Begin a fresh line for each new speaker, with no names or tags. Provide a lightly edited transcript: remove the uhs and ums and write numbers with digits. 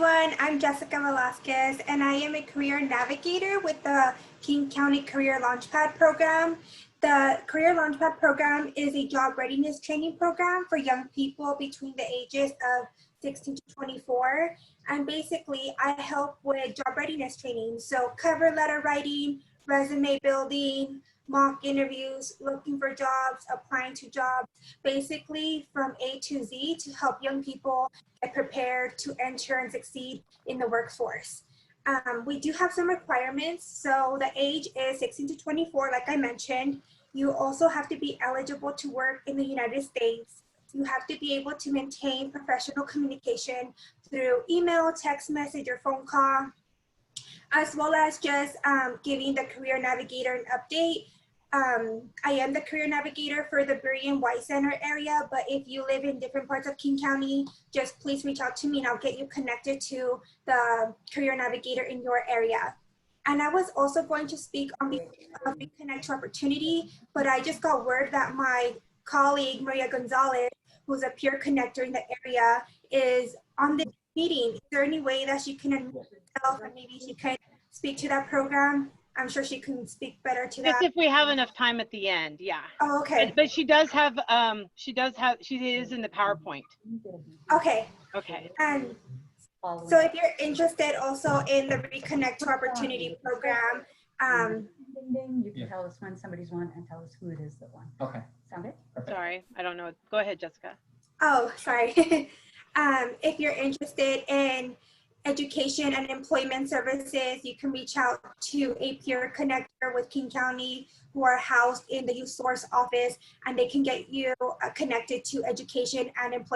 everyone, I'm Jessica Velasquez and I am a career navigator with the King County Career Launchpad program. The Career Launchpad program is a job readiness training program for young people between the ages of 16 to 24. And basically I help with job readiness training. So cover letter writing, resume building, mock interviews, looking for jobs, applying to jobs, basically from A to Z to help young people get prepared to enter and succeed in the workforce. We do have some requirements. So the age is 16 to 24, like I mentioned. You also have to be eligible to work in the United States. You have to be able to maintain professional communication through email, text message, or phone call, as well as just giving the Career Navigator an update. I am the Career Navigator for the Burien White Center area, but if you live in different parts of King County, just please reach out to me and I'll get you connected to the Career Navigator in your area. And I was also going to speak on the Reconnect to Opportunity, but I just got word that my colleague, Maria Gonzalez, who's a peer connector in the area, is on this meeting. Is there any way that she can unmute herself and maybe she can speak to that program? I'm sure she can speak better to that.
Just if we have enough time at the end, yeah.
Oh, okay.
But she does have, she is in the PowerPoint.
Okay.
Okay.
And so if you're interested also in the Reconnect to Opportunity program,
you can tell us when somebody's won and tell us who it is that won.
Okay.
Sound good?
Perfect.
Sorry, I don't know. Go ahead, Jessica.
oh, sorry. If you're interested in education and employment services, you can reach out to a peer connector with King County who are housed in the youth source office, and they can get you connected to education and employment